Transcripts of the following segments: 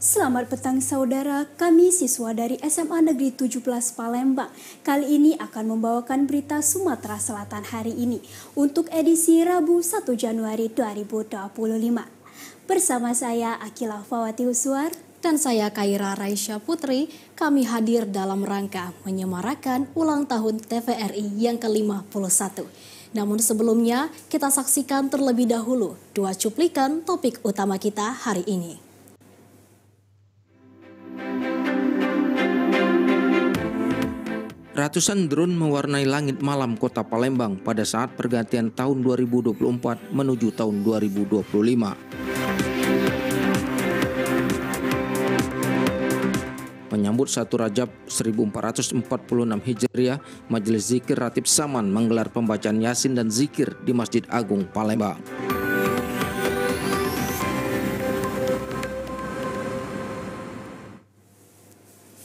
Selamat petang saudara, kami siswa dari SMA Negeri 17 Palembang. Kali ini akan membawakan berita Sumatera Selatan hari ini untuk edisi Rabu 1 Januari 2025. Bersama saya Akila Fawati Uswar dan saya Kaira Raisya Putri, kami hadir dalam rangka menyemarakan ulang tahun TVRI yang ke-51. Namun sebelumnya kita saksikan terlebih dahulu dua cuplikan topik utama kita hari ini. Ratusan drone mewarnai langit malam kota Palembang pada saat pergantian tahun 2024 menuju tahun 2025. Menyambut 1 Rajab 1446 Hijriah, Majelis Zikir Ratib Saman menggelar pembacaan Yasin dan zikir di Masjid Agung Palembang.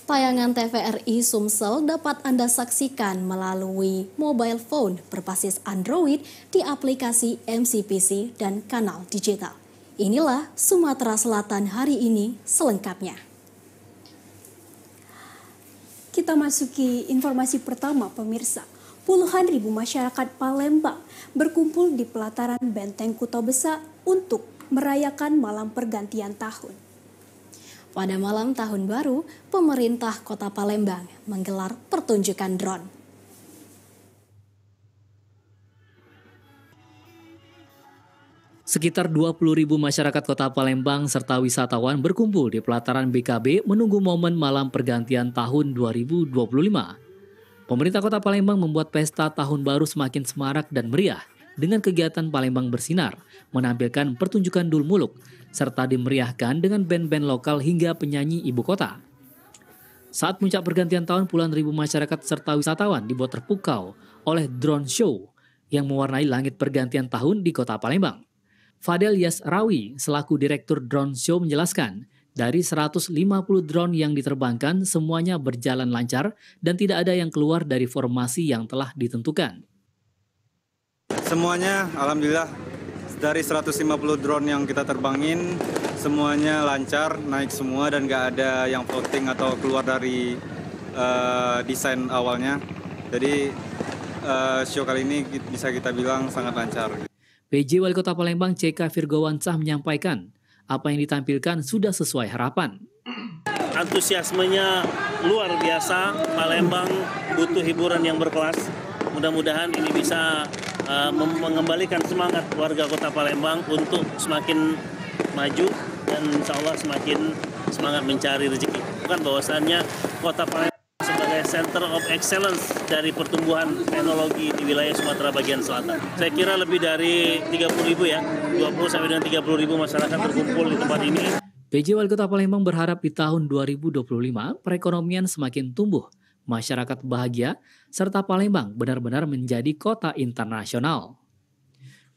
Tayangan TVRI Sumsel dapat Anda saksikan melalui mobile phone berbasis Android di aplikasi MCPC dan kanal digital. Inilah Sumatera Selatan hari ini selengkapnya. Kita masuki informasi pertama pemirsa. Puluhan ribu masyarakat Palembang berkumpul di pelataran Benteng Kuto Besak untuk merayakan malam pergantian tahun. Pada malam tahun baru, pemerintah Kota Palembang menggelar pertunjukan drone. Sekitar 20.000 masyarakat Kota Palembang serta wisatawan berkumpul di pelataran BKB menunggu momen malam pergantian tahun 2025. Pemerintah Kota Palembang membuat pesta tahun baru semakin semarak dan meriah dengan kegiatan Palembang Bersinar, menampilkan pertunjukan Dul Muluk, serta dimeriahkan dengan band-band lokal hingga penyanyi ibu kota. Saat puncak pergantian tahun, puluhan ribu masyarakat serta wisatawan dibuat terpukau oleh drone show yang mewarnai langit pergantian tahun di Kota Palembang. Fadel Yasrawi selaku Direktur Drone Show menjelaskan, dari 150 drone yang diterbangkan semuanya berjalan lancar dan tidak ada yang keluar dari formasi yang telah ditentukan. Semuanya alhamdulillah dari 150 drone yang kita terbangin semuanya lancar, naik semua dan gak ada yang floating atau keluar dari desain awalnya. Jadi show kali ini bisa kita bilang sangat lancar. PJ Wali Kota Palembang CK Virgowansah menyampaikan apa yang ditampilkan sudah sesuai harapan. Antusiasmenya luar biasa, Palembang butuh hiburan yang berkelas. Mudah-mudahan ini bisa mengembalikan semangat warga Kota Palembang untuk semakin maju dan insya Allah semakin semangat mencari rezeki. Bukan bahwasannya Kota Palembang sebagai center of excellence dari pertumbuhan teknologi di wilayah Sumatera bagian selatan. Saya kira lebih dari 30.000 ya, 20 sampai dengan 30.000 masyarakat berkumpul di tempat ini. PJ Wali Kota Palembang berharap di tahun 2025 perekonomian semakin tumbuh, masyarakat bahagia, serta Palembang benar-benar menjadi kota internasional.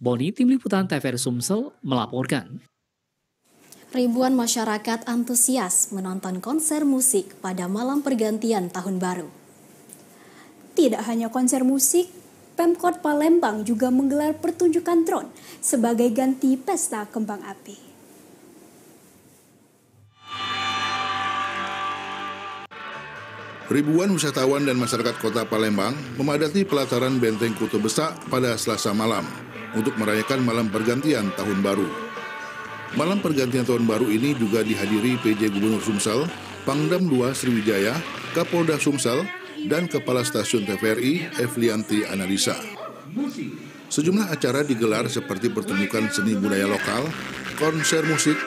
Boni, Tim Liputan TVRI Sumsel melaporkan. Ribuan masyarakat antusias menonton konser musik pada malam pergantian tahun baru. Tidak hanya konser musik, Pemkot Palembang juga menggelar pertunjukan drone sebagai ganti pesta kembang api. Ribuan wisatawan dan masyarakat Kota Palembang memadati pelataran Benteng Kuto Besak pada Selasa malam untuk merayakan malam pergantian tahun baru. Malam pergantian tahun baru ini juga dihadiri PJ Gubernur Sumsel, Pangdam II Sriwijaya, Kapolda Sumsel, dan Kepala Stasiun TVRI Evlianti Analisa. Sejumlah acara digelar seperti pertunjukan seni budaya lokal, konser musik,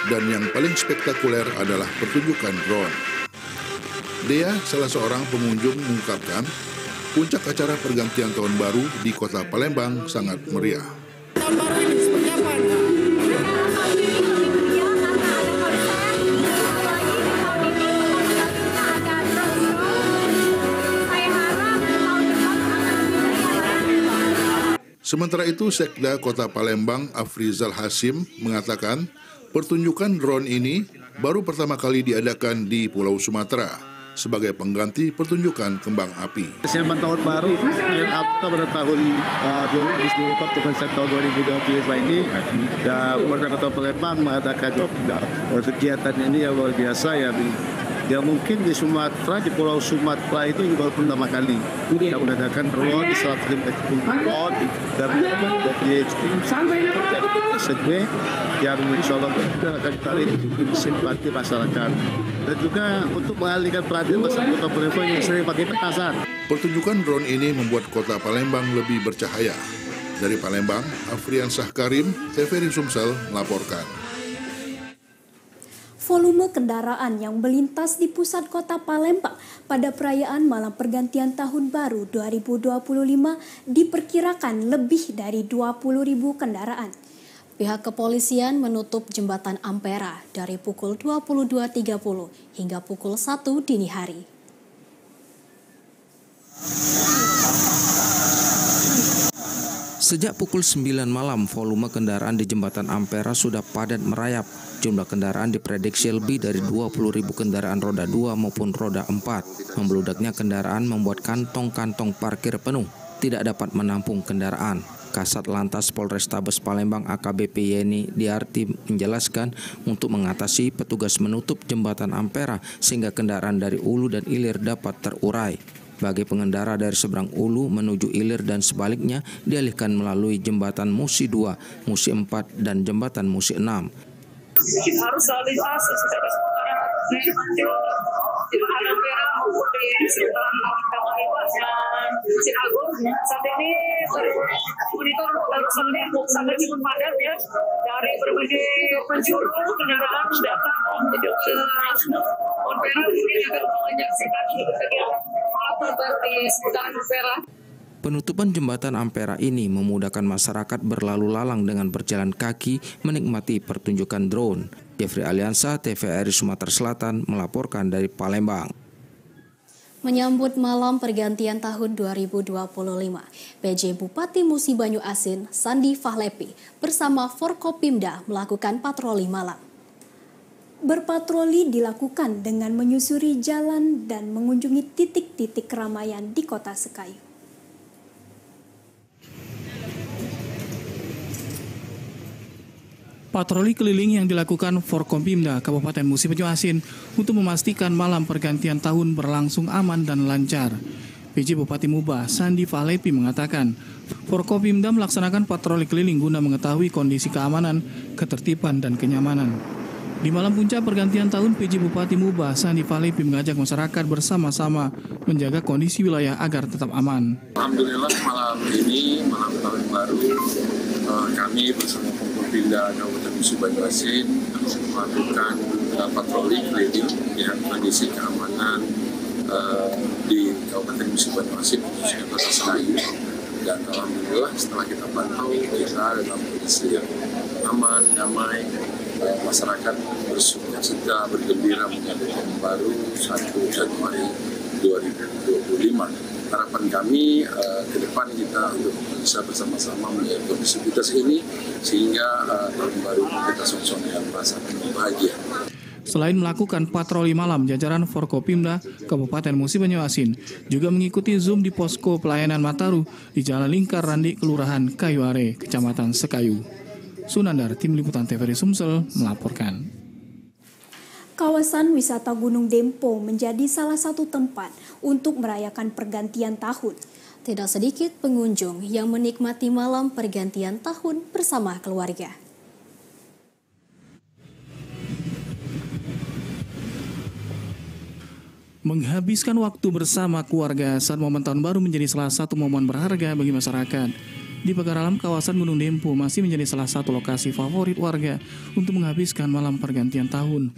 dan yang paling spektakuler adalah pertunjukan drone. Dea, salah seorang pengunjung, mengungkapkan puncak acara pergantian tahun baru di Kota Palembang sangat meriah. Tahun baru ini seperti apa? Sementara itu, Sekda Kota Palembang Afrizal Hasim mengatakan pertunjukan drone ini baru pertama kali diadakan di Pulau Sumatera. sebagai pengganti pertunjukan kembang api. Persiapan tahun baru yang apa pada tahun 2024 konsep tahun 2025 ini, dan warga Kota Palembang mengadakan kegiatan ini yang luar biasa ya. Ya mungkin di Sumatera, di Pulau Sumatera itu juga pertama kali kita mengadakan drone di 150 drone dan dari segmen yang insya Allah kita akan tarik simpati masyarakat dan juga untuk mengalihkan perhatian masyarakat Kota Palembang yang sering pakai petasan. Pertunjukan drone ini membuat Kota Palembang lebih bercahaya. Dari Palembang, Afriansyah Karim, TVRI Sumsel melaporkan. Volume kendaraan yang melintas di pusat kota Palembang pada perayaan malam pergantian tahun baru 2025 diperkirakan lebih dari 20.000 kendaraan. Pihak kepolisian menutup jembatan Ampera dari pukul 22.30 hingga pukul 1 dini hari. Sejak pukul 9 malam, volume kendaraan di jembatan Ampera sudah padat merayap. Jumlah kendaraan diprediksi lebih dari 20.000 kendaraan roda 2 maupun roda 4. Membludaknya kendaraan membuat kantong-kantong parkir penuh, tidak dapat menampung kendaraan. Kasat Lantas Polrestabes Palembang AKBP Yeni Diarti menjelaskan untuk mengatasi petugas menutup jembatan Ampera sehingga kendaraan dari Ulu dan Ilir dapat terurai. Bagi pengendara dari seberang Ulu menuju Ilir dan sebaliknya dialihkan melalui jembatan Musi 2, Musi 4, dan jembatan Musi 6. Kita harus selalu lintas secara sementara di Ampera maupun di seberang Ciagung. Saat ini monitor sampai cukup padat ya, dari berbagai penjuru kendaraan datang menuju ke Ampera ini agar menyaksikan kegiatan terbaru di seputaran Ampera. Penutupan jembatan Ampera ini memudahkan masyarakat berlalu lalang dengan berjalan kaki menikmati pertunjukan drone. Jeffrey Aliansa, TVRI Sumatera Selatan melaporkan dari Palembang. Menyambut malam pergantian tahun 2025, PJ Bupati Musi Banyu Asin, Sandi Fahlepi, bersama Forkopimda melakukan patroli malam. Berpatroli dilakukan dengan menyusuri jalan dan mengunjungi titik-titik keramaian di Kota Sekayu. Patroli keliling yang dilakukan Forkompimda Kabupaten Musi Banyu Asin untuk memastikan malam pergantian tahun berlangsung aman dan lancar. PJ Bupati Muba, Sandi Fahlepi mengatakan, Forkopimda melaksanakan patroli keliling guna mengetahui kondisi keamanan, ketertiban, dan kenyamanan. Di malam puncak pergantian tahun, PJ Bupati Muba, Sandi Fahlepi mengajak masyarakat bersama-sama menjaga kondisi wilayah agar tetap aman. Alhamdulillah malam ini, malam tahun baru, kami bersama Forkopimda Kabupaten Musi Banyu Asin melakukan patroli keliling yang kondisi keamanan di Kabupaten Musi Banyu Asin, khususnya Kota Sekayu. Dan alhamdulillah setelah kita pantau, kita dalam kondisi yang aman, damai. Masyarakat bersuka-cita, bergembira menyambut tahun baru 1 Januari 2025. Harapan kami ke depan kita untuk bisa bersama-sama melihat kondisivitas ini sehingga tahun baru kita sama-sama yang merasa bahagia. Selain melakukan patroli malam, jajaran Forkopimda Kabupaten Musi Banyu Asin juga mengikuti Zoom di posko pelayanan Mataru di Jalan Lingkar Randi, Kelurahan Kayuare, Kecamatan Sekayu. Sunandar, Tim Liputan TVRI Sumsel melaporkan. Kawasan wisata Gunung Dempo menjadi salah satu tempat untuk merayakan pergantian tahun. Tidak sedikit pengunjung yang menikmati malam pergantian tahun bersama keluarga. Menghabiskan waktu bersama keluarga saat momen tahun baru menjadi salah satu momen berharga bagi masyarakat. Di Pagaralam, kawasan Gunung Dempo masih menjadi salah satu lokasi favorit warga untuk menghabiskan malam pergantian tahun.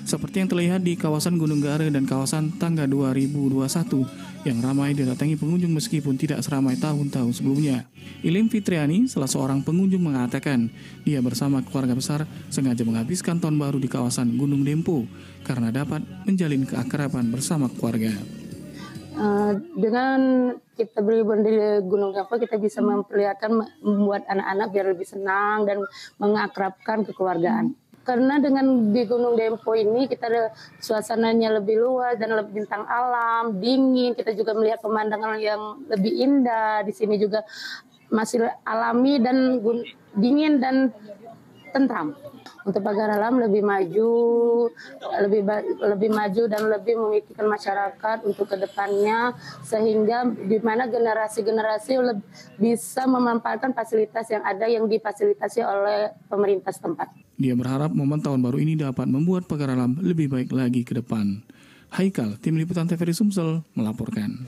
Seperti yang terlihat di kawasan Gunung Gare dan kawasan Tangga 2021 yang ramai didatangi pengunjung meskipun tidak seramai tahun-tahun sebelumnya. Ilim Fitriani, salah seorang pengunjung, mengatakan dia bersama keluarga besar sengaja menghabiskan tahun baru di kawasan Gunung Dempo karena dapat menjalin keakraban bersama keluarga. Dengan kita berlibur di Gunung Dempo, kita bisa memperlihatkan, membuat anak-anak biar lebih senang dan mengakrabkan kekeluargaan. Karena dengan di Gunung Dempo ini kita ada suasananya lebih luas dan lebih bintang alam, dingin. Kita juga melihat pemandangan yang lebih indah. Di sini juga masih alami dan dingin dan tentram. Untuk pagar alam lebih maju, lebih maju dan lebih memikirkan masyarakat untuk kedepannya, sehingga di mana generasi-generasi bisa memanfaatkan fasilitas yang ada yang difasilitasi oleh pemerintah setempat. Dia berharap momen tahun baru ini dapat membuat pagar alam lebih baik lagi ke depan. Haikal, Tim Liputan TVRI Sumsel melaporkan.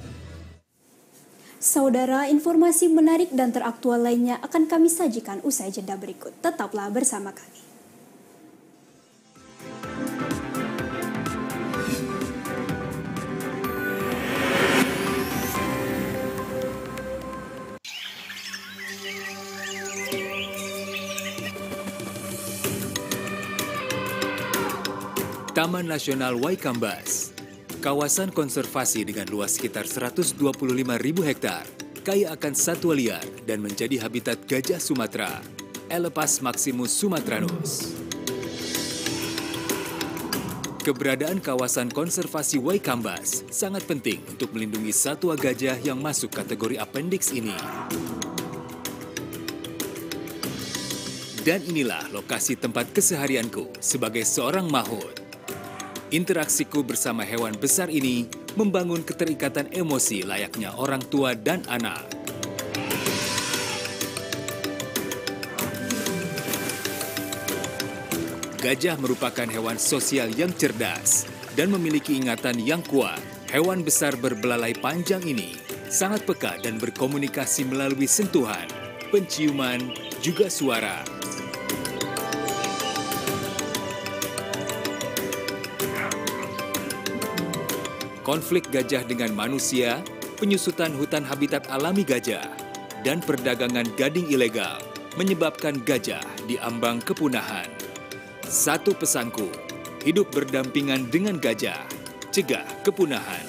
Saudara, informasi menarik dan teraktual lainnya akan kami sajikan usai jeda berikut. Tetaplah bersama kami. Taman Nasional Waikambas, kawasan konservasi dengan luas sekitar 125.000 hektar, kaya akan satwa liar dan menjadi habitat gajah Sumatera, Elepas maximus sumatranus. Keberadaan kawasan konservasi Waikambas sangat penting untuk melindungi satwa gajah yang masuk kategori appendix ini. Dan inilah lokasi tempat keseharianku sebagai seorang mahout. Interaksiku bersama hewan besar ini membangun keterikatan emosi layaknya orang tua dan anak. Gajah merupakan hewan sosial yang cerdas dan memiliki ingatan yang kuat. Hewan besar berbelalai panjang ini sangat peka dan berkomunikasi melalui sentuhan, penciuman, juga suara. Konflik gajah dengan manusia, penyusutan hutan habitat alami gajah, dan perdagangan gading ilegal menyebabkan gajah diambang kepunahan. Satu pesanku, hidup berdampingan dengan gajah, cegah kepunahan.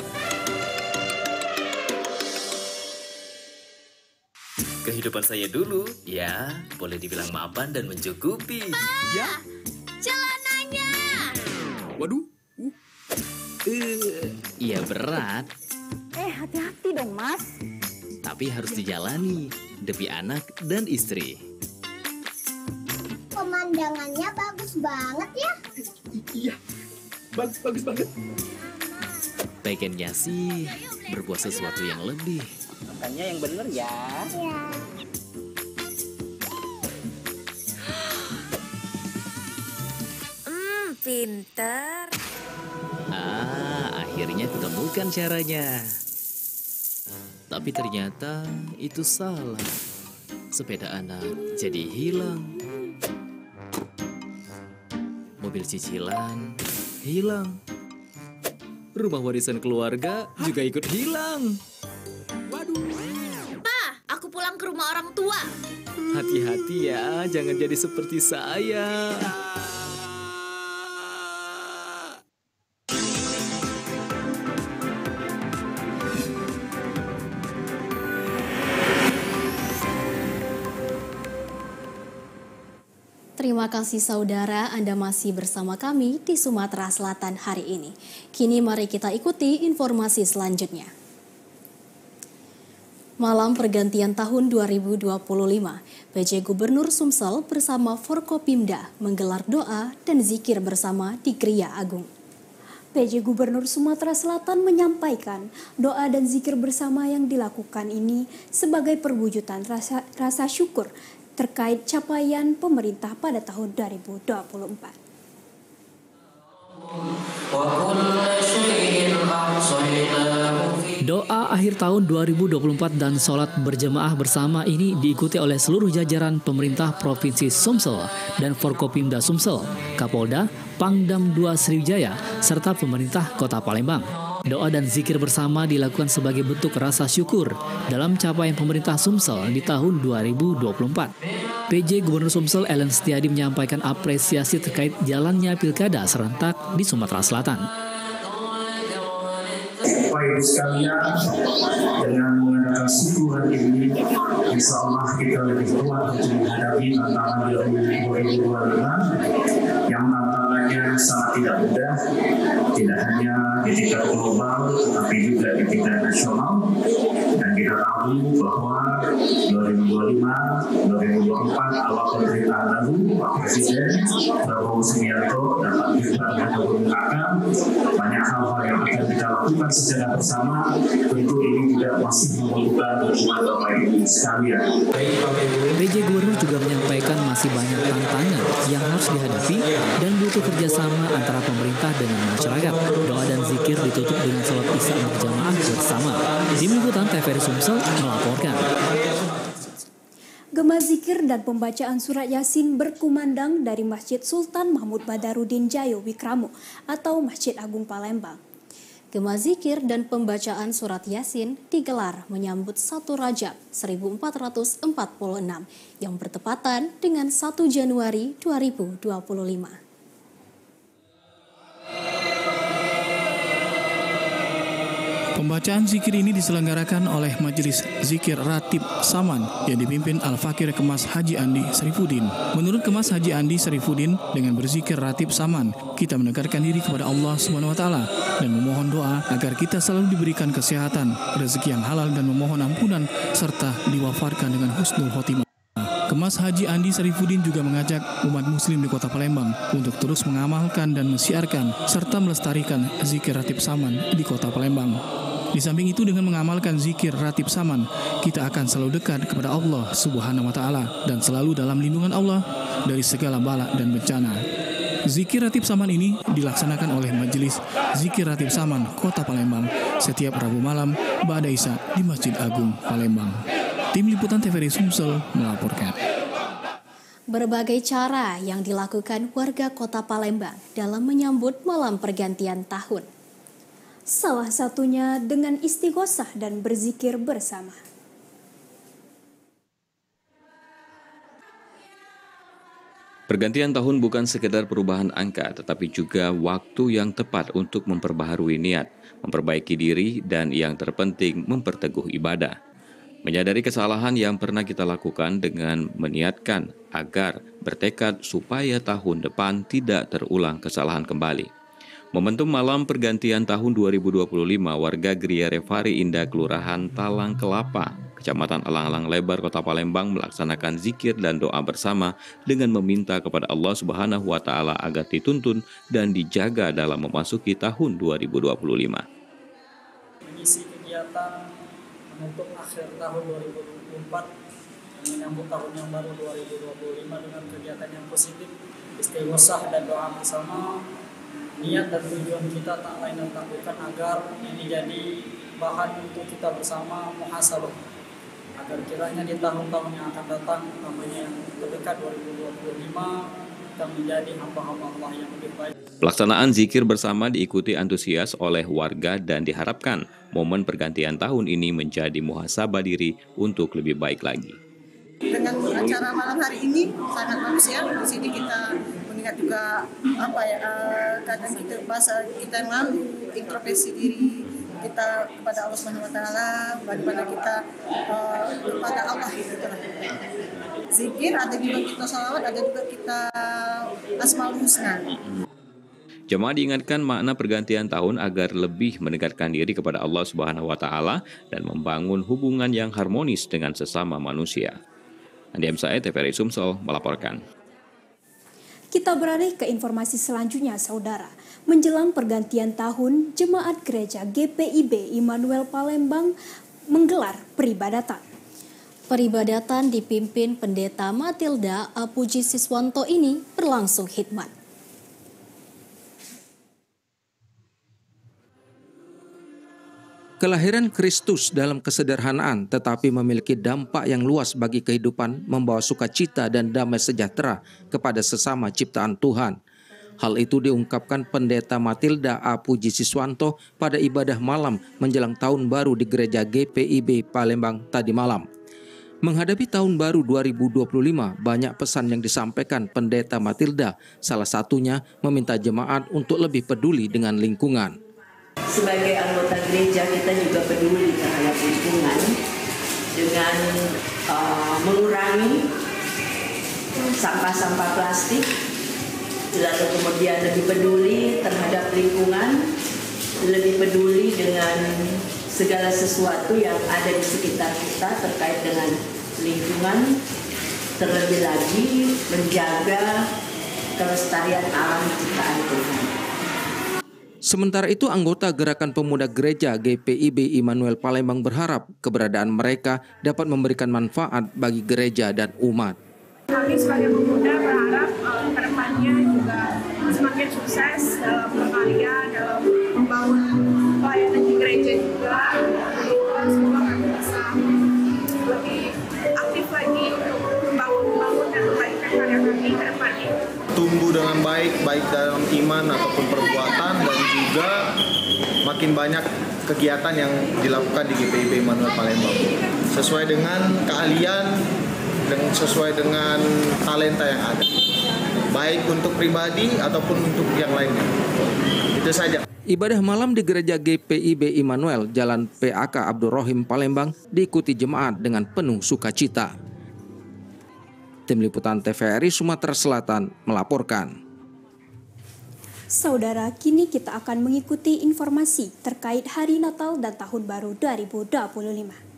Kehidupan saya dulu, ya, boleh dibilang mapan dan mencukupi. Ya? Celananya! Waduh. Iya berat. Hati-hati dong, Mas. Tapi harus dijalani demi anak dan istri. Pemandangannya bagus banget ya. Iya, bagus banget. Pengennya sih berbuat sesuatu yang lebih. Makanya yang bener ya. Iya. Pinter. Akhirnya kutemukan caranya. Tapi ternyata itu salah. Sepeda anak jadi hilang. Mobil cicilan hilang. Rumah warisan keluarga juga ikut hilang. Waduh. Pa, aku pulang ke rumah orang tua. Hati-hati ya, jangan jadi seperti saya. Terima kasih saudara, Anda masih bersama kami di Sumatera Selatan hari ini. Kini mari kita ikuti informasi selanjutnya. Malam pergantian tahun 2025, PJ Gubernur Sumsel bersama Forkopimda menggelar doa dan zikir bersama di Gria Agung. PJ Gubernur Sumatera Selatan menyampaikan doa dan zikir bersama yang dilakukan ini sebagai perwujudan rasa syukur terkait capaian pemerintah pada tahun 2024. Doa akhir tahun 2024 dan sholat berjemaah bersama ini diikuti oleh seluruh jajaran pemerintah Provinsi Sumsel dan Forkopimda Sumsel, Kapolda, Pangdam 2 Sriwijaya, serta pemerintah Kota Palembang. Doa dan zikir bersama dilakukan sebagai bentuk rasa syukur dalam capaian pemerintah Sumsel di tahun 2024. PJ Gubernur Sumsel Ellen Setiadi menyampaikan apresiasi terkait jalannya pilkada serentak di Sumatera Selatan. Bapak Ibu sekalian, dengan mengadakan syukuran ini, insya Allah kita lebih kuat untuk menghadapi tantangan 2025 yang tidak mudah, tidak hanya di tingkat global, tetapi juga di tingkat nasional. Dan kita tahu bahwa 2025-2024 awal pemerintahan baru Pak Presiden Prabowo Subianto dapat diperlukan menggunakan banyak hal-hal yang akan kita lakukan secara bersama. Tentu ini juga masih membutuhkan dukungan Bapak Ibu sekalian. PJ Gubernur juga menyampaikan masih banyak tantangan yang harus dihadapi dan butuh kerjasama antara pemerintah dengan masyarakat. Doa dan zikir ditutup dengan sholat isya berjamaah bersama. Tim Liputan TVRI Sumsel melaporkan. Gema zikir dan pembacaan surat Yasin berkumandang dari Masjid Sultan Mahmud Badarudin Jayo Wikramo atau Masjid Agung Palembang. Gema zikir dan pembacaan surat Yasin digelar menyambut 1 Rajab 1446 yang bertepatan dengan 1 Januari 2025. Pembacaan zikir ini diselenggarakan oleh Majelis Zikir Ratib Saman yang dipimpin Al-Fakir Kemas Haji Andi Sarifudin. Menurut Kemas Haji Andi Sarifudin, dengan berzikir Ratib Saman, kita mendekatkan diri kepada Allah SWT dan memohon doa agar kita selalu diberikan kesehatan, rezeki yang halal dan memohon ampunan serta diwafatkan dengan husnul khotimah. Kemas Haji Andi Sarifudin juga mengajak umat muslim di Kota Palembang untuk terus mengamalkan dan mensiarkan serta melestarikan zikir Ratib Saman di Kota Palembang. Di samping itu, dengan mengamalkan zikir Ratib Saman, kita akan selalu dekat kepada Allah Subhanahu wa Ta'ala dan selalu dalam lindungan Allah dari segala bala dan bencana. Zikir Ratib Saman ini dilaksanakan oleh Majelis Zikir Ratib Saman Kota Palembang setiap Rabu malam ba'da Isya di Masjid Agung Palembang. Tim Liputan TVRI Sumsel melaporkan. Berbagai cara yang dilakukan warga Kota Palembang dalam menyambut malam pergantian tahun. Salah satunya dengan istighosah dan berzikir bersama. Pergantian tahun bukan sekedar perubahan angka, tetapi juga waktu yang tepat untuk memperbaharui niat, memperbaiki diri, dan yang terpenting memperteguh ibadah. Menyadari kesalahan yang pernah kita lakukan dengan meniatkan agar bertekad supaya tahun depan tidak terulang kesalahan kembali. Momentum malam pergantian tahun 2025, warga Gria Revari Indah, Kelurahan Talang Kelapa, Kecamatan Alang-Alang Lebar, Kota Palembang melaksanakan zikir dan doa bersama dengan meminta kepada Allah Subhanahu wa Ta'ala agar dituntun dan dijaga dalam memasuki tahun 2025. Mengisi kegiatan menutup akhir tahun 2024 menyambut tahun yang baru 2025 dengan kegiatan yang positif, istighosah dan doa bersama. Niat dan tujuan kita tak lain dan tak bukan agar ini jadi bahan untuk kita bersama muhasabah, agar kiranya di tahun-tahun yang akan datang, namanya yang terdekat 2025, kita menjadi hamba-hamba Allah yang lebih baik. Pelaksanaan zikir bersama diikuti antusias oleh warga dan diharapkan momen pergantian tahun ini menjadi muhasabah diri untuk lebih baik lagi. Dengan acara malam hari ini sangat bagus ya. Di sini kita mengingat juga kadang kita bahasa kita yang lalu, introspeksi diri kita kepada Allah Subhanahu wa Ta'ala, bagaimana kita kepada Allah gitu lah. Zikir ada juga kita salawat, ada juga kita Asmaul Husna. Jemaah diingatkan makna pergantian tahun agar lebih mendekatkan diri kepada Allah Subhanahu wa Ta'ala dan membangun hubungan yang harmonis dengan sesama manusia. Andi Amsae, TVRI Sumsel melaporkan. Kita beralih ke informasi selanjutnya, saudara. Menjelang pergantian tahun, Jemaat Gereja GPIB Immanuel Palembang menggelar peribadatan. Peribadatan dipimpin Pendeta Matilda Puji Siswanto ini berlangsung khidmat. Kelahiran Kristus dalam kesederhanaan tetapi memiliki dampak yang luas bagi kehidupan, membawa sukacita dan damai sejahtera kepada sesama ciptaan Tuhan. Hal itu diungkapkan Pendeta Matilda Puji Siswanto pada ibadah malam menjelang tahun baru di Gereja GPIB Palembang tadi malam. Menghadapi tahun baru 2025, banyak pesan yang disampaikan Pendeta Matilda, salah satunya meminta jemaat untuk lebih peduli dengan lingkungan. Sebagai anggota gereja kita juga peduli terhadap lingkungan dengan mengurangi sampah-sampah plastik lalu kemudian lebih peduli terhadap lingkungan, lebih peduli dengan segala sesuatu yang ada di sekitar kita terkait dengan lingkungan, terlebih lagi menjaga kelestarian alam ciptaan Tuhan. Sementara itu, anggota Gerakan Pemuda Gereja GPIB Immanuel Palembang berharap keberadaan mereka dapat memberikan manfaat bagi gereja dan umat. Kami sebagai pemuda berharap kedepannya juga semakin sukses dalam berkarya, dalam membangun pelayanan di gereja juga. Semoga kami bisa lebih aktif lagi untuk membangun dan membaikkan karya kami ke depannya. Tumbuh dengan baik dalam iman ataupun perbuatan, dan juga makin banyak kegiatan yang dilakukan di GPIB Immanuel Palembang. Sesuai dengan keahlian dan sesuai dengan talenta yang ada. Baik untuk pribadi ataupun untuk yang lainnya. Itu saja. Ibadah malam di gereja GPIB Immanuel Jalan PAK Abdul Rohim Palembang diikuti jemaat dengan penuh sukacita. Tim Liputan TVRI Sumatera Selatan melaporkan. Saudara, kini kita akan mengikuti informasi terkait Hari Natal dan Tahun Baru 2025.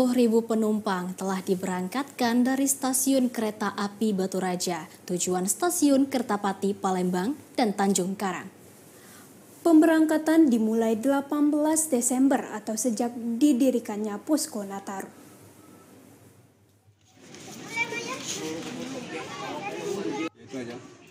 Ribu penumpang telah diberangkatkan dari stasiun kereta api Batu Raja, tujuan stasiun Kertapati Palembang dan Tanjung Karang. Pemberangkatan dimulai 18 Desember atau sejak didirikannya Posko Nataru.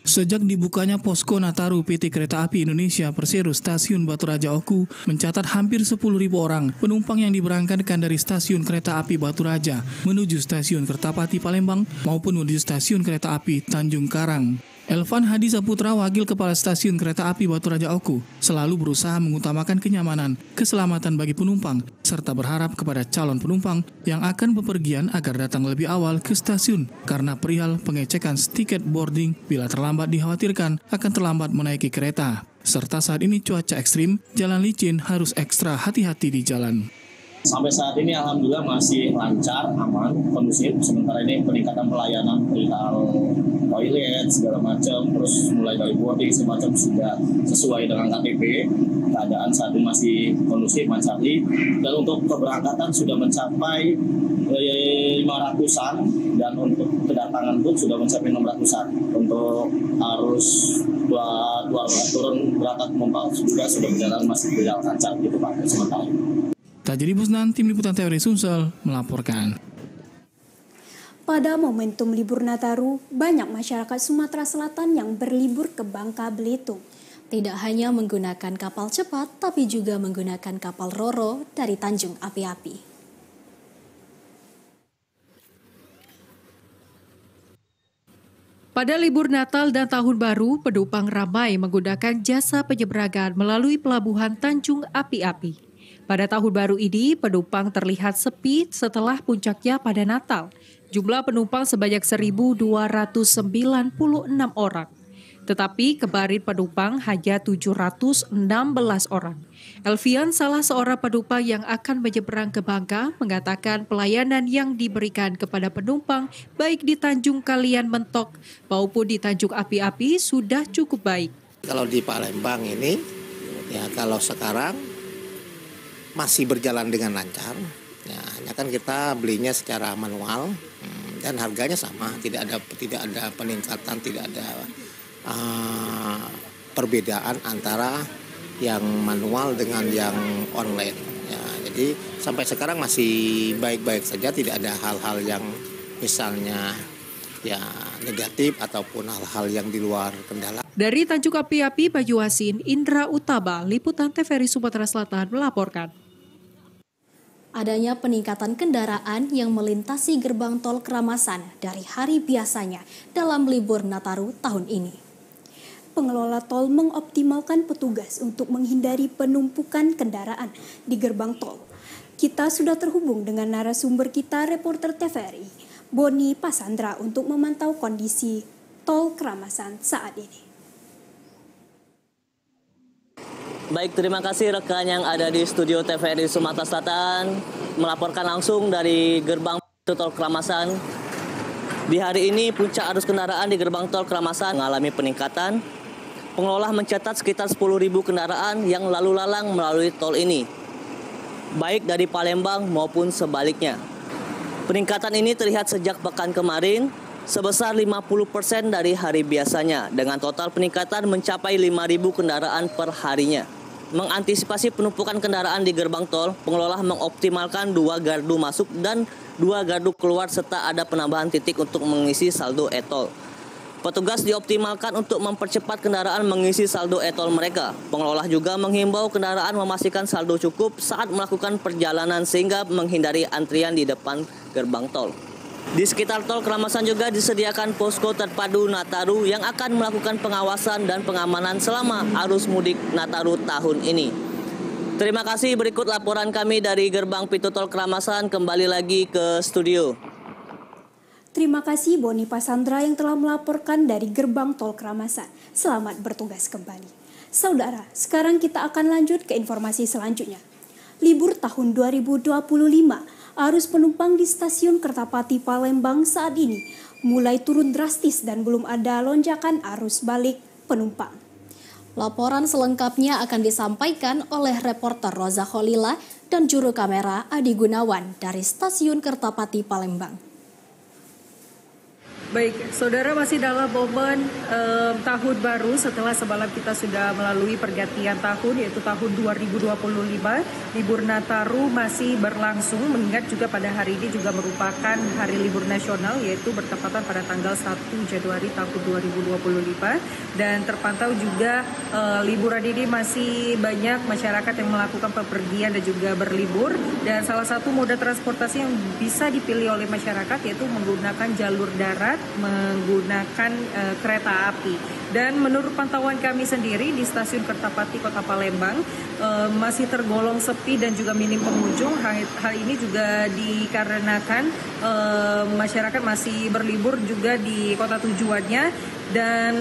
Sejak dibukanya Posko Nataru PT Kereta Api Indonesia Persero Stasiun Batu Raja Oku mencatat hampir 10.000 orang penumpang yang diberangkatkan dari Stasiun Kereta Api Batu Raja menuju Stasiun Kertapati Palembang maupun menuju Stasiun Kereta Api Tanjung Karang. Elvan Hadi Saputra, Wakil Kepala Stasiun Kereta Api Batu Raja Oku, selalu berusaha mengutamakan kenyamanan, keselamatan bagi penumpang, serta berharap kepada calon penumpang yang akan bepergian agar datang lebih awal ke stasiun karena perihal pengecekan tiket boarding bila terlambat dikhawatirkan akan terlambat menaiki kereta. Serta saat ini cuaca ekstrim, jalan licin harus ekstra hati-hati di jalan. Sampai saat ini alhamdulillah masih lancar, aman, kondusif. Sementara ini peningkatan pelayanan perihal toilet segala macam, terus mulai dari boarding semacam sudah sesuai dengan KTP. Keadaan saat ini masih kondusif, mencari, dan untuk keberangkatan sudah mencapai 500-an, dan untuk kedatangan pun sudah mencapai 600-an. Untuk arus turun berangkat penumpang juga sudah berjalan, masih berjalan lancar gitu Pak sementara. Tajri Busnan, Tim Liputan TVRI Sumsel melaporkan. Pada momentum libur Nataru, banyak masyarakat Sumatera Selatan yang berlibur ke Bangka Belitung. Tidak hanya menggunakan kapal cepat, tapi juga menggunakan kapal Roro dari Tanjung Api-Api. Pada libur Natal dan Tahun Baru, penumpang ramai menggunakan jasa penyeberangan melalui pelabuhan Tanjung Api-Api. Pada Tahun Baru ini, penumpang terlihat sepi setelah puncaknya pada Natal. Jumlah penumpang sebanyak 1.296 orang. Tetapi kemarin penumpang hanya 716 orang. Elvian, salah seorang penumpang yang akan menyeberang ke Bangka, mengatakan pelayanan yang diberikan kepada penumpang baik di Tanjung Kalian Mentok maupun di Tanjung Api-Api sudah cukup baik. Kalau di Palembang ini, ya kalau sekarang masih berjalan dengan lancar. Ya, hanya kan kita belinya secara manual dan harganya sama, tidak ada peningkatan, tidak ada perbedaan antara yang manual dengan yang online. Ya, jadi sampai sekarang masih baik-baik saja, tidak ada hal-hal yang misalnya ya negatif ataupun hal-hal yang di luar kendala. Dari Tanjung Api-Api, Banyuasin, Indra Utaba, Liputan TVRI Sumatera Selatan melaporkan. Adanya peningkatan kendaraan yang melintasi gerbang tol Keramasan dari hari biasanya dalam libur Nataru tahun ini. Pengelola tol mengoptimalkan petugas untuk menghindari penumpukan kendaraan di gerbang tol. Kita sudah terhubung dengan narasumber kita, reporter TVRI, Boni Pasandra, untuk memantau kondisi tol Kramasan saat ini. Baik, terima kasih rekan yang ada di studio TVRI Sumatera Selatan melaporkan langsung dari gerbang tol Kramasan. Di hari ini puncak arus kendaraan di gerbang tol Kramasan mengalami peningkatan. Pengelola mencatat sekitar 10.000 kendaraan yang lalu lalang melalui tol ini, baik dari Palembang maupun sebaliknya. Peningkatan ini terlihat sejak pekan kemarin sebesar 50% dari hari biasanya, dengan total peningkatan mencapai 5.000 kendaraan per harinya. Mengantisipasi penumpukan kendaraan di gerbang tol, pengelola mengoptimalkan 2 gardu masuk dan 2 gardu keluar serta ada penambahan titik untuk mengisi saldo e-tol. Petugas dioptimalkan untuk mempercepat kendaraan mengisi saldo e-tol mereka. Pengelola juga menghimbau kendaraan memastikan saldo cukup saat melakukan perjalanan sehingga menghindari antrian di depan gerbang tol. Di sekitar tol Kramasan juga disediakan posko terpadu Nataru yang akan melakukan pengawasan dan pengamanan selama arus mudik Nataru tahun ini. Terima kasih, berikut laporan kami dari gerbang pintu tol Kramasan. Kembali lagi ke studio. Terima kasih Boni Pasandra yang telah melaporkan dari gerbang tol Kramasan. Selamat bertugas kembali. Saudara, sekarang kita akan lanjut ke informasi selanjutnya. Libur tahun 2025. Arus penumpang di stasiun Kertapati Palembang saat ini mulai turun drastis dan belum ada lonjakan arus balik penumpang. Laporan selengkapnya akan disampaikan oleh reporter Roza Kholila dan juru kamera Adi Gunawan dari stasiun Kertapati Palembang. Baik, saudara, masih dalam momen tahun baru setelah semalam kita sudah melalui pergantian tahun, yaitu tahun 2025. Libur Nataru masih berlangsung, mengingat juga pada hari ini juga merupakan hari libur nasional, yaitu bertepatan pada tanggal 1 Januari tahun 2025. Dan terpantau juga liburan ini masih banyak masyarakat yang melakukan bepergian dan juga berlibur. Dan salah satu moda transportasi yang bisa dipilih oleh masyarakat yaitu menggunakan jalur darat, menggunakan kereta api. Dan menurut pantauan kami sendiri di stasiun Kertapati Kota Palembang masih tergolong sepi dan juga minim pengunjung. Hal ini juga dikarenakan masyarakat masih berlibur juga di kota tujuannya. Dan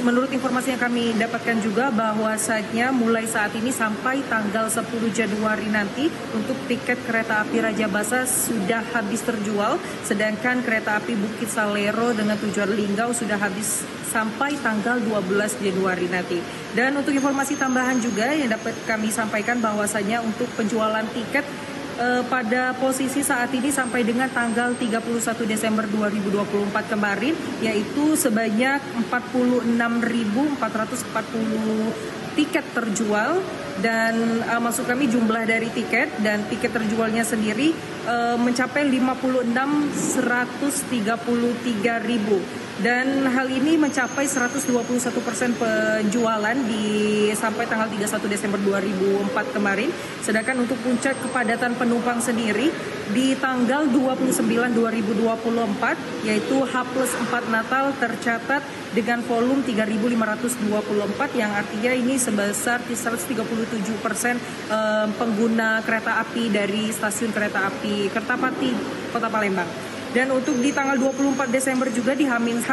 menurut informasi yang kami dapatkan juga bahwasanya mulai saat ini sampai tanggal 10 Januari nanti untuk tiket kereta api Raja Basa sudah habis terjual, sedangkan kereta api Bukit Salero dengan tujuan Linggau sudah habis sampai tanggal 12 Januari nanti. Dan untuk informasi tambahan juga yang dapat kami sampaikan bahwasanya untuk penjualan tiket pada posisi saat ini sampai dengan tanggal 31 Desember 2024 kemarin, yaitu sebanyak 46.440 tiket terjual. Dan maksud kami jumlah dari tiket dan tiket terjualnya sendiri mencapai 56.133.000. Dan hal ini mencapai 121% penjualan sampai tanggal 31 Desember 2004 kemarin. Sedangkan untuk puncak kepadatan penumpang sendiri di tanggal 29 2024 yaitu H+4 Natal tercatat dengan volume 3.524 yang artinya ini sebesar 137% pengguna kereta api dari stasiun kereta api Kertapati Kota Palembang. Dan untuk di tanggal 24 Desember juga di H-1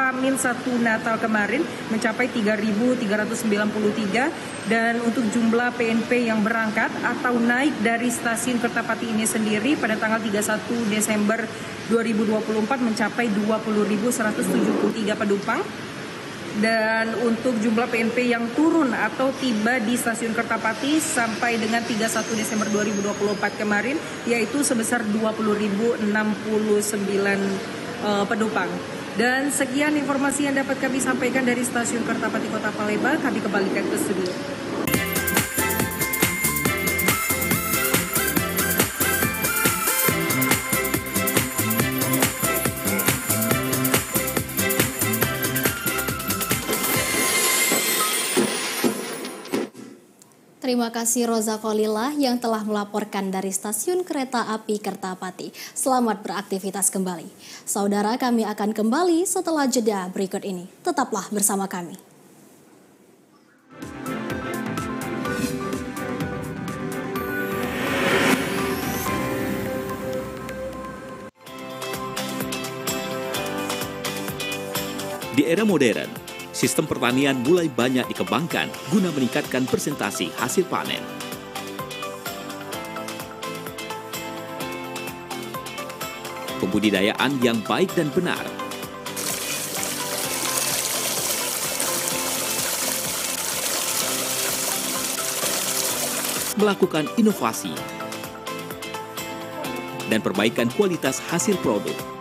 Natal kemarin mencapai 3.393. Dan untuk jumlah PNP yang berangkat atau naik dari stasiun Kertapati ini sendiri pada tanggal 31 Desember 2024 mencapai 20.173 penumpang. Dan untuk jumlah PNP yang turun atau tiba di stasiun Kertapati sampai dengan 31 Desember 2024 kemarin yaitu sebesar 20.069 penumpang. Dan sekian informasi yang dapat kami sampaikan dari stasiun Kertapati Kota Palembang. Kami kembalikan ke studio. Terima kasih Roza Kholila yang telah melaporkan dari stasiun kereta api Kertapati. Selamat beraktivitas kembali. Saudara, kami akan kembali setelah jeda berikut ini. Tetaplah bersama kami. Di era modern, sistem pertanian mulai banyak dikembangkan guna meningkatkan persentase hasil panen. Pembudidayaan yang baik dan benar melakukan inovasi dan perbaikan kualitas hasil produk.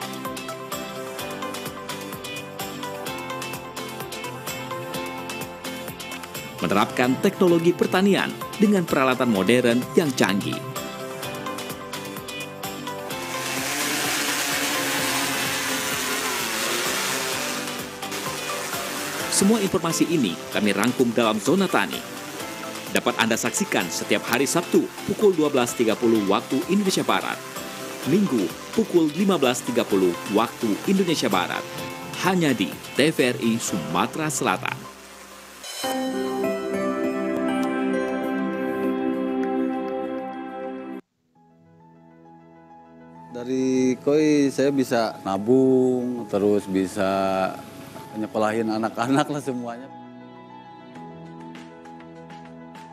Menerapkan teknologi pertanian dengan peralatan modern yang canggih. Semua informasi ini kami rangkum dalam Zona Tani. Dapat Anda saksikan setiap hari Sabtu pukul 12.30 waktu Indonesia Barat. Minggu pukul 15.30 waktu Indonesia Barat. Hanya di TVRI Sumatera Selatan. Dari koi saya bisa nabung, terus bisa nyekolahin anak-anak lah semuanya.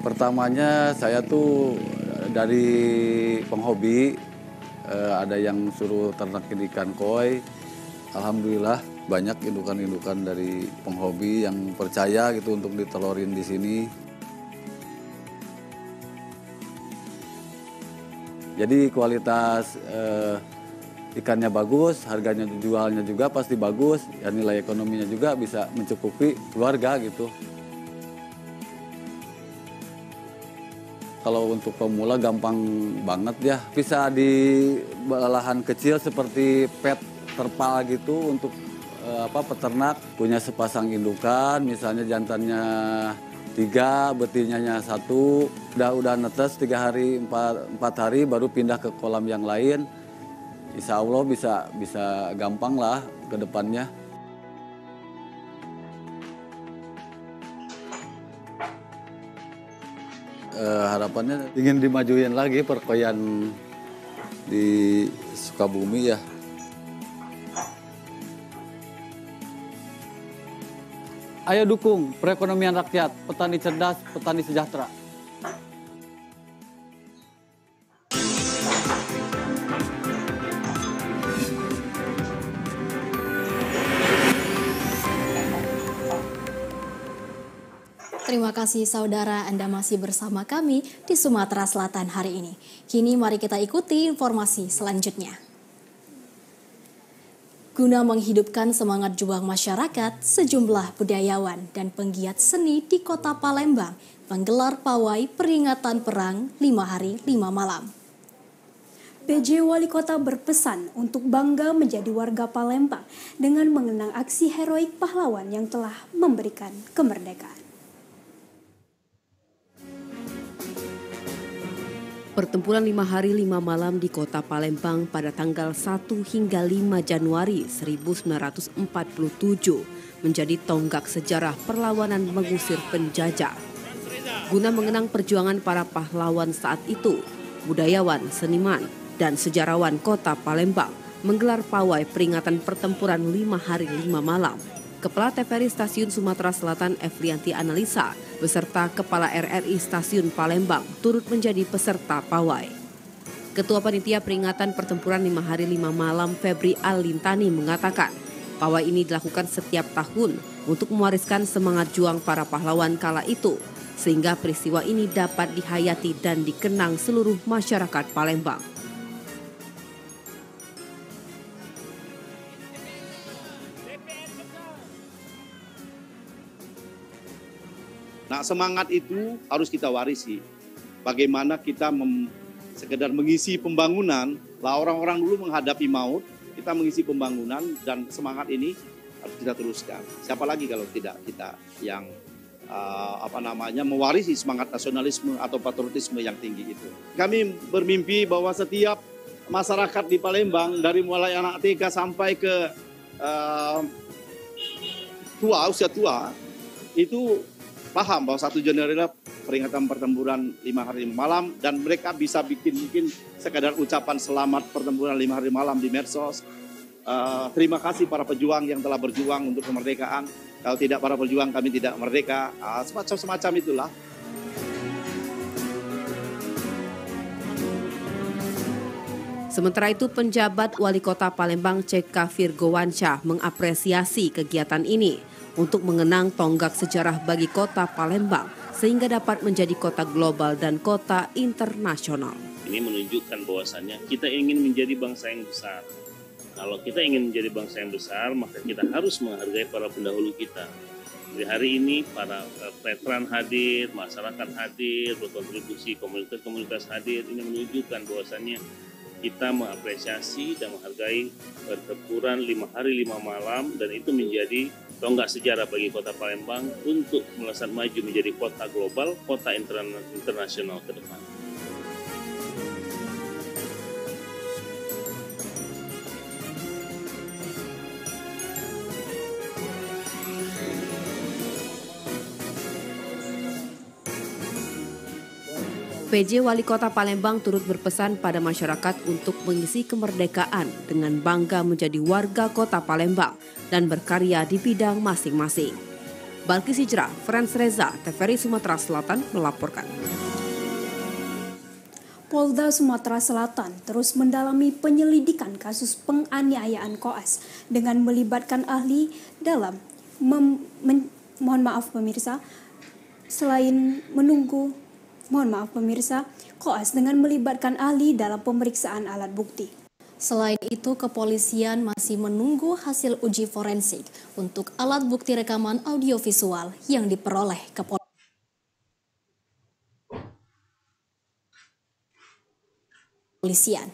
Pertamanya saya tuh dari penghobi, ada yang suruh ternak ikan koi. Alhamdulillah banyak indukan-indukan dari penghobi yang percaya gitu untuk ditelorin di sini. Jadi kualitas ikannya bagus, harganya jualnya juga pasti bagus, ya nilai ekonominya juga bisa mencukupi keluarga gitu. Kalau untuk pemula gampang banget ya, bisa di lahan kecil seperti pet terpal gitu untuk peternak, punya sepasang indukan, misalnya jantannya 3, betinanya 1, udah netes 3 hari, 4 hari baru pindah ke kolam yang lain. Insya Allah bisa gampang lah ke depannya. Harapannya ingin dimajuin lagi perkoian di Sukabumi ya. Ayo dukung perekonomian rakyat, petani cerdas, petani sejahtera. Terima kasih saudara, Anda masih bersama kami di Sumatera Selatan hari ini. Kini mari kita ikuti informasi selanjutnya. Guna menghidupkan semangat juang masyarakat, sejumlah budayawan dan penggiat seni di Kota Palembang menggelar pawai peringatan perang 5 hari 5 malam. PJ Wali Kota berpesan untuk bangga menjadi warga Palembang dengan mengenang aksi heroik pahlawan yang telah memberikan kemerdekaan. Pertempuran 5 hari 5 malam di Kota Palembang pada tanggal 1 hingga 5 Januari 1947 menjadi tonggak sejarah perlawanan mengusir penjajah. Guna mengenang perjuangan para pahlawan saat itu, budayawan, seniman, dan sejarawan Kota Palembang menggelar pawai peringatan pertempuran 5 hari 5 malam. Kepala TVRI Stasiun Sumatera Selatan Eflianti Analisa beserta Kepala RRI Stasiun Palembang turut menjadi peserta pawai. Ketua Panitia Peringatan Pertempuran 5 hari 5 malam Febri Al-Lintani mengatakan, pawai ini dilakukan setiap tahun untuk mewariskan semangat juang para pahlawan kala itu, sehingga peristiwa ini dapat dihayati dan dikenang seluruh masyarakat Palembang. Nah, semangat itu harus kita warisi. Bagaimana kita sekedar mengisi pembangunan, lah orang-orang dulu menghadapi maut, kita mengisi pembangunan dan semangat ini harus kita teruskan. Siapa lagi kalau tidak kita yang mewarisi semangat nasionalisme atau patriotisme yang tinggi itu. Kami bermimpi bahwa setiap masyarakat di Palembang dari mulai anak TK sampai ke usia tua itu paham bahwa 1 Januari adalah peringatan pertempuran 5 hari 5 malam dan mereka bisa bikin mungkin sekadar ucapan selamat pertempuran 5 hari malam di medsos terima kasih para pejuang yang telah berjuang untuk kemerdekaan. Kalau tidak para pejuang kami tidak merdeka. Semacam itulah. Sementara itu, penjabat Wali Kota Palembang C.K. Virgowansyah mengapresiasi kegiatan ini untuk mengenang tonggak sejarah bagi kota Palembang sehingga dapat menjadi kota global dan kota internasional. Ini menunjukkan bahwasannya kita ingin menjadi bangsa yang besar. Kalau kita ingin menjadi bangsa yang besar, maka kita harus menghargai para pendahulu kita. Di hari ini para veteran hadir, masyarakat hadir, berkontribusi, komunitas-komunitas hadir. Ini menunjukkan bahwasannya kita mengapresiasi dan menghargai pertempuran 5 hari 5 malam, dan itu menjadi tonggak sejarah bagi kota Palembang untuk melesat maju menjadi kota global, kota internasional ke depan. PJ Wali Kota Palembang turut berpesan pada masyarakat untuk mengisi kemerdekaan dengan bangga menjadi warga Kota Palembang dan berkarya di bidang masing-masing. Balkis Hijrah, Frans Reza, TVRI Sumatera Selatan melaporkan. Polda Sumatera Selatan terus mendalami penyelidikan kasus penganiayaan koas dengan melibatkan ahli dalam mohon maaf pemirsa, koas dengan melibatkan ahli dalam pemeriksaan alat bukti. Selain itu, kepolisian masih menunggu hasil uji forensik untuk alat bukti rekaman audiovisual yang diperoleh kepolisian.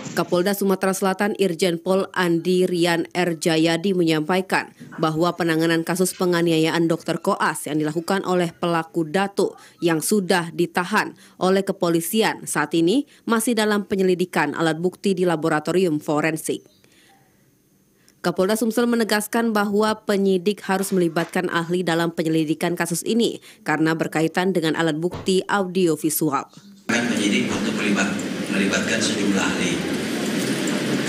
Kapolda Sumatera Selatan Irjen Pol Andi Rian R. Jayadi menyampaikan bahwa penanganan kasus penganiayaan Dr. Koas yang dilakukan oleh pelaku Dato yang sudah ditahan oleh kepolisian saat ini masih dalam penyelidikan alat bukti di laboratorium forensik. Kapolda Sumsel menegaskan bahwa penyidik harus melibatkan ahli dalam penyelidikan kasus ini karena berkaitan dengan alat bukti audiovisual. Penyidik untuk melibatkan sejumlah ahli.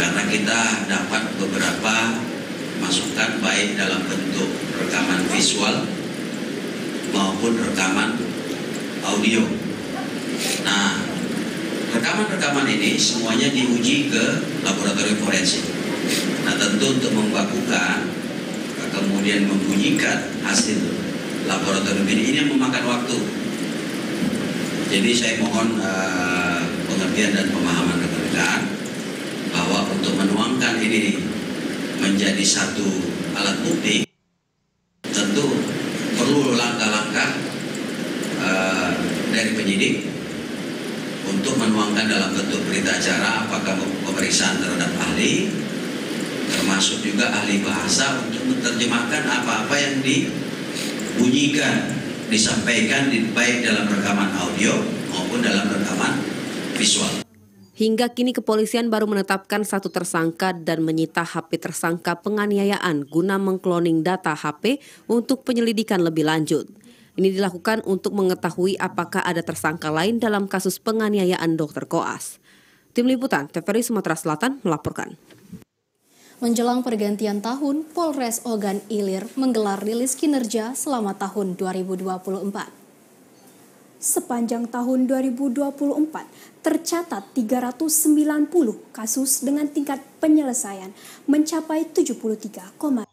Karena kita dapat beberapa masukan baik dalam bentuk rekaman visual maupun rekaman audio. Nah, rekaman-rekaman ini semuanya diuji ke laboratorium forensik. Nah, tentu untuk membakukan kemudian membunyikan hasil laboratorium ini yang memakan waktu. Jadi saya mohon pengertian dan pemahaman rekan-rekan bahwa untuk menuangkan ini menjadi satu alat bukti tentu perlu langkah-langkah dari penyidik untuk menuangkan dalam bentuk berita acara, apakah pemeriksaan terhadap ahli, termasuk juga ahli bahasa untuk menerjemahkan apa-apa yang dibunyikan, disampaikan baik dalam rekaman audio maupun dalam rekaman visual. Hingga kini kepolisian baru menetapkan satu tersangka dan menyita HP tersangka penganiayaan guna mengkloning data HP untuk penyelidikan lebih lanjut. Ini dilakukan untuk mengetahui apakah ada tersangka lain dalam kasus penganiayaan Dr. Koas. Tim Liputan TVRI Sumatera Selatan melaporkan. Menjelang pergantian tahun, Polres Ogan Ilir menggelar rilis kinerja selama tahun 2024. Sepanjang tahun 2024, tercatat 390 kasus dengan tingkat penyelesaian mencapai 73,58%.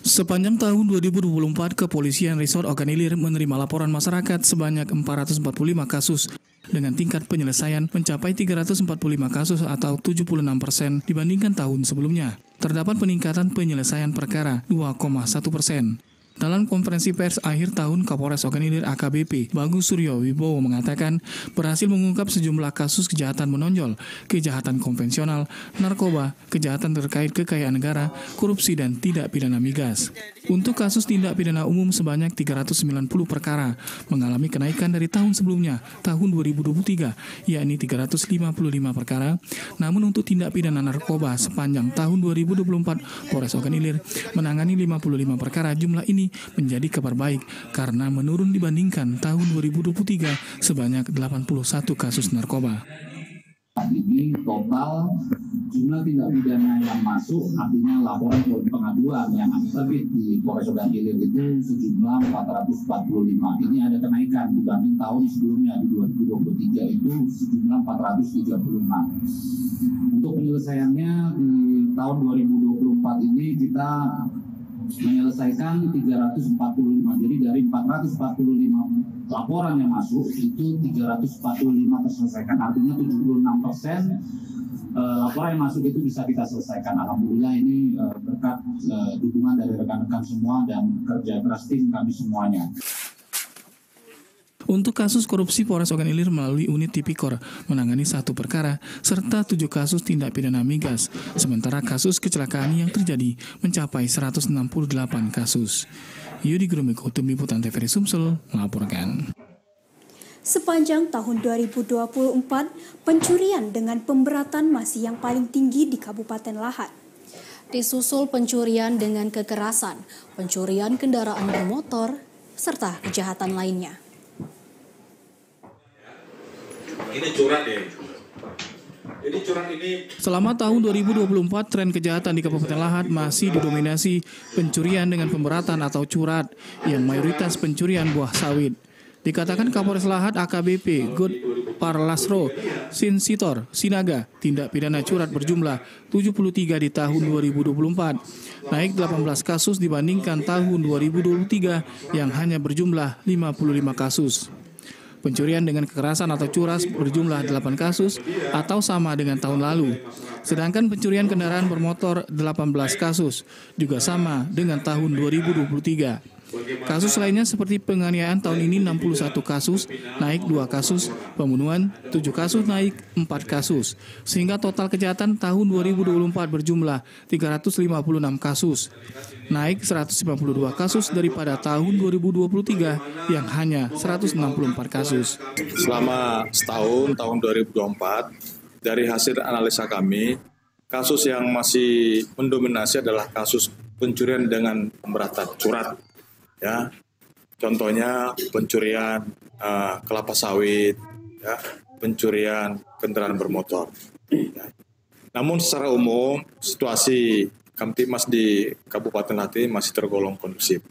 Sepanjang tahun 2024, Kepolisian Resort Ogan Ilir menerima laporan masyarakat sebanyak 445 kasus dengan tingkat penyelesaian mencapai 345 kasus atau 76% dibandingkan tahun sebelumnya. Terdapat peningkatan penyelesaian perkara 2,1%. Dalam konferensi pers akhir tahun, Kapolres Ogan Ilir AKBP Bagus Suryo Wibowo mengatakan berhasil mengungkap sejumlah kasus kejahatan menonjol, kejahatan konvensional, narkoba, kejahatan terkait kekayaan negara, korupsi dan tindak pidana migas. Untuk kasus tindak pidana umum sebanyak 390 perkara, mengalami kenaikan dari tahun sebelumnya, tahun 2023, yakni 355 perkara. Namun untuk tindak pidana narkoba sepanjang tahun 2024, Polres Ogan Ilir menangani 55 perkara. Jumlah ini menjadi kabar baik karena menurun dibandingkan tahun 2023 sebanyak 81 kasus narkoba. Ini total jumlah tindak pidana yang masuk, artinya laporan pengaduan yang terbit di Polres Ogan Ilir itu sejumlah 445. Ini ada kenaikan dibanding tahun sebelumnya di 2023 itu sejumlah 436. Untuk penyelesaiannya di tahun 2024 ini kita menyelesaikan 345. Jadi dari 445 laporan yang masuk itu 345 terselesaikan. Artinya 76% laporan yang masuk itu bisa kita selesaikan. Alhamdulillah ini berkat dukungan dari rekan-rekan semua dan kerja keras tim kami semuanya. Untuk kasus korupsi, Polres Ogan Ilir melalui unit Tipikor menangani 1 perkara serta 7 kasus tindak pidana migas. Sementara kasus kecelakaan yang terjadi mencapai 168 kasus. Yudi Grumiko, Tim Liputan TVRI Sumsel melaporkan. Sepanjang tahun 2024, pencurian dengan pemberatan masih yang paling tinggi di Kabupaten Lahat. Disusul pencurian dengan kekerasan, pencurian kendaraan bermotor, serta kejahatan lainnya. Ini curhat ya. Jadi curhat ini. Selama tahun 2024, tren kejahatan di Kabupaten Lahat masih didominasi pencurian dengan pemberatan atau curat, yang mayoritas pencurian buah sawit. Dikatakan Kapolres Lahat AKBP God Parlasro Sinsitor Sinaga, tindak pidana curat berjumlah 73 di tahun 2024, naik 18 kasus dibandingkan tahun 2023 yang hanya berjumlah 55 kasus. Pencurian dengan kekerasan atau curas berjumlah 8 kasus atau sama dengan tahun lalu. Sedangkan pencurian kendaraan bermotor 18 kasus, juga sama dengan tahun 2023. Kasus lainnya seperti penganiayaan tahun ini 61 kasus, naik 2 kasus, pembunuhan 7 kasus, naik 4 kasus. Sehingga total kejahatan tahun 2024 berjumlah 356 kasus, naik 192 kasus daripada tahun 2023 yang hanya 164 kasus. Selama setahun, tahun 2024, dari hasil analisa kami, kasus yang masih mendominasi adalah kasus pencurian dengan pemberatan curat. Ya, contohnya pencurian kelapa sawit, ya, pencurian kendaraan bermotor. Ya. Namun secara umum situasi Kamtibmas di Kabupaten Lahat masih tergolong kondusif.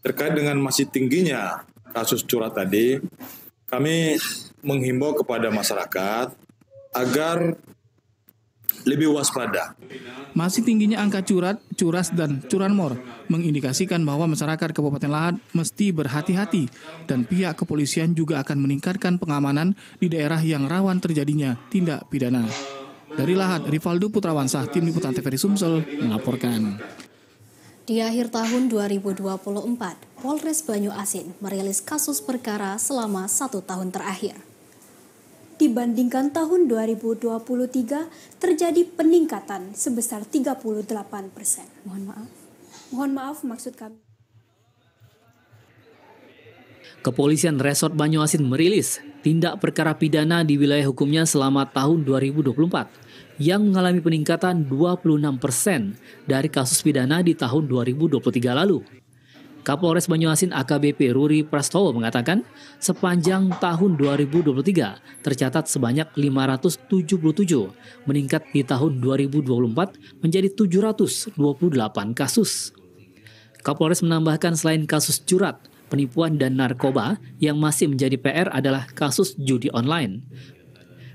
Terkait dengan masih tingginya kasus curat tadi, kami menghimbau kepada masyarakat agar lebih waspada. Masih tingginya angka curas dan curanmor mengindikasikan bahwa masyarakat Kabupaten Lahat mesti berhati-hati dan pihak kepolisian juga akan meningkatkan pengamanan di daerah yang rawan terjadinya tindak pidana. Dari Lahat, Rivaldo Putrawansah, Tim Liputan TVRI Sumsel melaporkan. Di akhir tahun 2024, Polres Banyuasin merilis kasus perkara selama 1 tahun terakhir. Dibandingkan tahun 2023, terjadi peningkatan sebesar 38%. Mohon maaf maksud kami. Kepolisian Resort Banyuasin merilis tindak perkara pidana di wilayah hukumnya selama tahun 2024 yang mengalami peningkatan 26% dari kasus pidana di tahun 2023 lalu. Kapolres Banyuasin AKBP Ruri Prastowo mengatakan sepanjang tahun 2023 tercatat sebanyak 577, meningkat di tahun 2024 menjadi 728 kasus. Kapolres menambahkan selain kasus curat, penipuan dan narkoba yang masih menjadi PR adalah kasus judi online.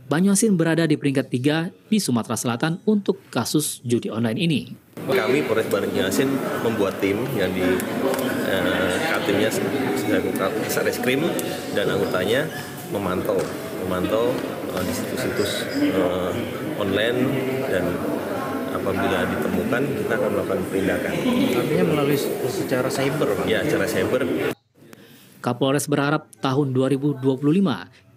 Banyuasin berada di peringkat 3 di Sumatera Selatan untuk kasus judi online ini. Kami Polres Banyuasin membuat tim yang di timnya Satreskrim dan anggotanya memantau di situs-situs online, dan apabila ditemukan kita akan melakukan penindakan. Artinya melalui secara cyber, Pak? Ya, secara cyber. Kapolres berharap tahun 2025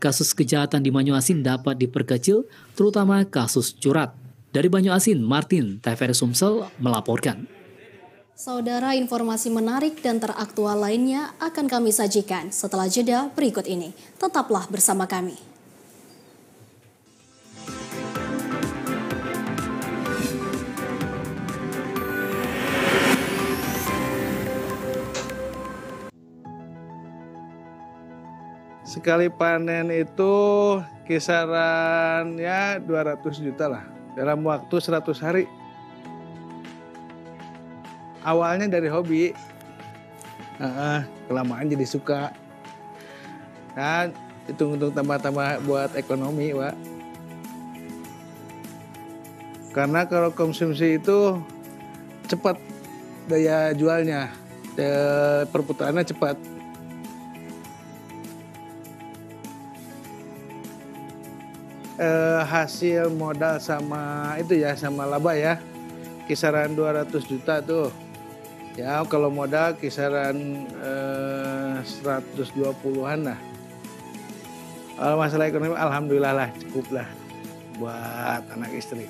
kasus kejahatan di Banyuasin dapat diperkecil, terutama kasus curat. Dari Banyuasin, Martin, TVRI Sumsel melaporkan. Saudara, informasi menarik dan teraktual lainnya akan kami sajikan setelah jeda berikut ini. Tetaplah bersama kami. Sekali panen itu kisaran ya 200 juta lah dalam waktu 100 hari. Awalnya dari hobi, kelamaan jadi suka. Dan hitung-hitung tambah-tambah buat ekonomi, Pak. Karena kalau konsumsi itu cepat daya jualnya, perputarannya cepat. Hasil modal sama itu ya, sama laba ya, kisaran 200 juta tuh. Ya kalau modal kisaran 120-an lah. Kalau masalah ekonomi alhamdulillah lah, cukup lah buat anak istri.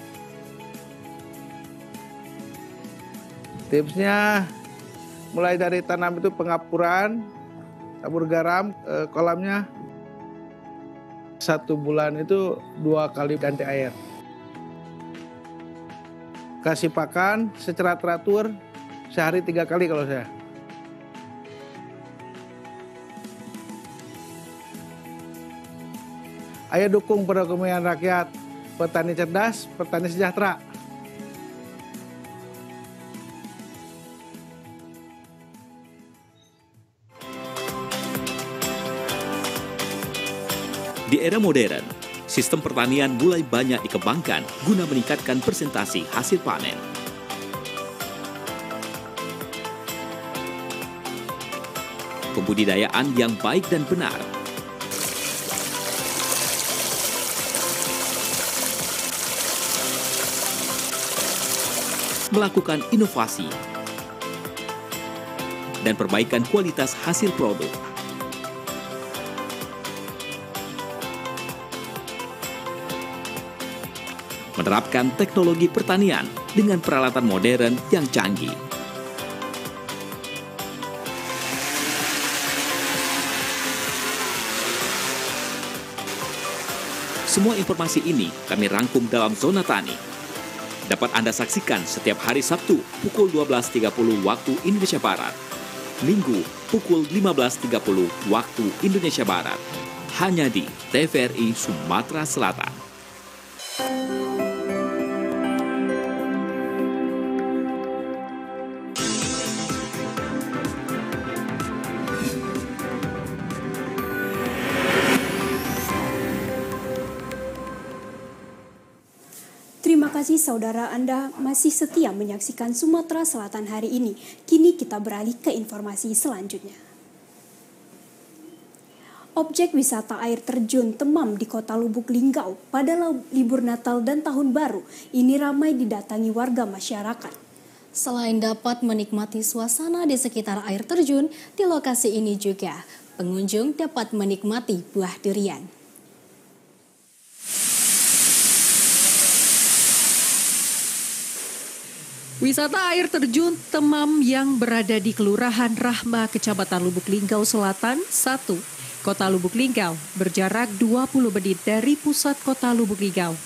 Tipsnya mulai dari tanam itu pengapuran, tabur garam kolamnya. 1 bulan itu 2 kali ganti air. Kasih pakan secara teratur, sehari 3 kali kalau saya. Ayo dukung perekonomian rakyat, petani cerdas, petani sejahtera. Di era modern, sistem pertanian mulai banyak dikembangkan guna meningkatkan presentasi hasil panen. Pembudidayaan yang baik dan benar melakukan inovasi dan perbaikan kualitas hasil produk. Menerapkan teknologi pertanian dengan peralatan modern yang canggih. Semua informasi ini kami rangkum dalam Zona Tani. Dapat Anda saksikan setiap hari Sabtu pukul 12.30 waktu Indonesia Barat. Minggu pukul 15.30 waktu Indonesia Barat. Hanya di TVRI Sumatera Selatan. Terima kasih saudara Anda masih setia menyaksikan Sumatera Selatan hari ini. Kini kita beralih ke informasi selanjutnya. Objek wisata air terjun Temam di Kota Lubuk Linggau pada libur Natal dan Tahun Baru ini ramai didatangi warga masyarakat. Selain dapat menikmati suasana di sekitar air terjun, di lokasi ini juga pengunjung dapat menikmati buah durian. Wisata air terjun Temam yang berada di Kelurahan Rahma, Kecamatan Lubuk Linggau Selatan 1, Kota Lubuk Linggau, berjarak 20 menit dari pusat Kota Lubuk Linggau.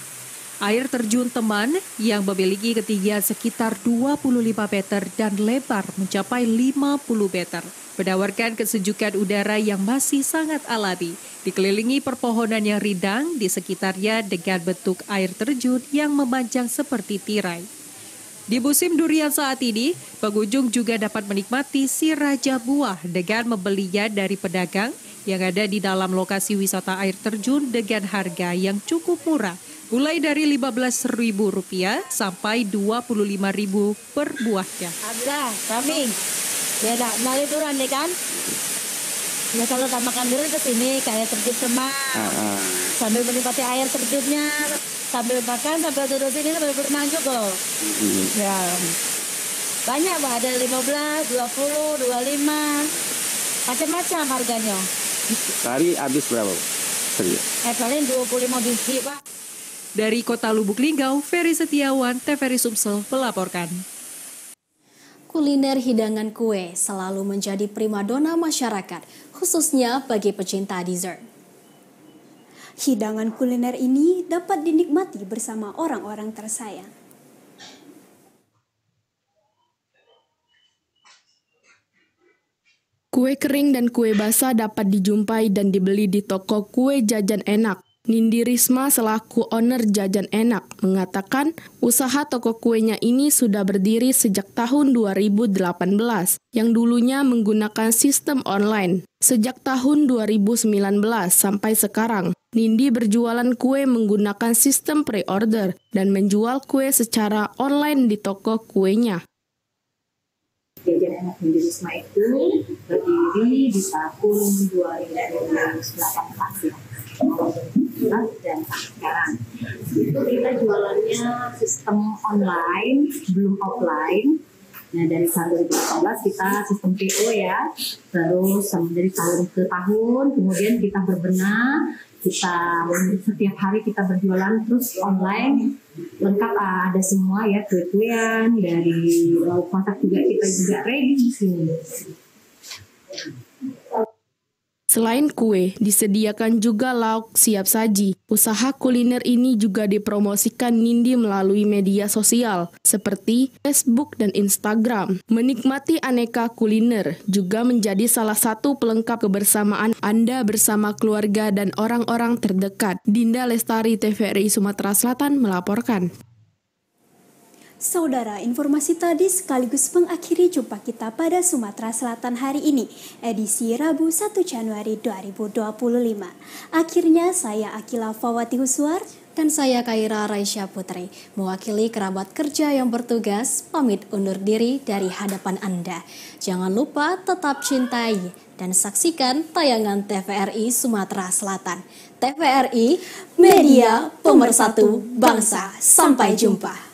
Air terjun Teman yang memiliki ketinggian sekitar 25 meter dan lebar mencapai 50 meter. Menawarkan kesejukan udara yang masih sangat alami, dikelilingi perpohonan yang rindang di sekitarnya dengan bentuk air terjun yang memanjang seperti tirai. Di musim durian saat ini, pengunjung juga dapat menikmati si raja buah dengan membelinya dari pedagang yang ada di dalam lokasi wisata air terjun dengan harga yang cukup murah, mulai dari Rp15.000 sampai Rp25.000 per buahnya. Ada, kami. Beda, dari turun nih kan. Ya kalau tak makan durian ke sini kayak terjun Temam. Sambil menikmati air terjunnya. Sambil makan, sambil duduk sini, sambil berenang juga. Ya, banyak Pak, ada 15, 20, 25, macam-macam harganya. Sehari habis berapa? Paling 25 biji Pak. Dari Kota Lubuk Linggau, Ferry Setiawan, TVRI Sumsel melaporkan. Kuliner hidangan kue selalu menjadi primadona masyarakat, khususnya bagi pecinta dessert. Hidangan kuliner ini dapat dinikmati bersama orang-orang tersayang. Kue kering dan kue basah dapat dijumpai dan dibeli di toko kue Jajan Enak. Nindi Risma selaku owner Jajan Enak mengatakan usaha toko kuenya ini sudah berdiri sejak tahun 2018 yang dulunya menggunakan sistem online. Sejak tahun 2019 sampai sekarang, Nindi berjualan kue menggunakan sistem pre-order dan menjual kue secara online di toko kuenya. Jajan Enak Nindi Risma itu berdiri di tahun 2018 ya. Dan sekarang itu kita jualannya sistem online, belum offline. Nah, dari tahun 2018 kita sistem PO ya, terus dari tahun ke tahun, kemudian kita berbenah, kita setiap hari kita berjualan terus online, lengkap ada semua ya, kue-kuean, dari lauk masak juga kita juga ready di sini. Selain kue, disediakan juga lauk siap saji. Usaha kuliner ini juga dipromosikan Nindi melalui media sosial, seperti Facebook dan Instagram. Menikmati aneka kuliner juga menjadi salah satu pelengkap kebersamaan Anda bersama keluarga dan orang-orang terdekat. Dinda Lestari, TVRI Sumatera Selatan melaporkan. Saudara, informasi tadi sekaligus mengakhiri jumpa kita pada Sumatera Selatan hari ini, edisi Rabu 1 Januari 2025. Akhirnya saya Akila Fawati Huswar dan saya Kaira Raisya Putri, mewakili kerabat kerja yang bertugas, pamit undur diri dari hadapan Anda. Jangan lupa tetap cintai dan saksikan tayangan TVRI Sumatera Selatan. TVRI, media pemersatu bangsa. Sampai jumpa.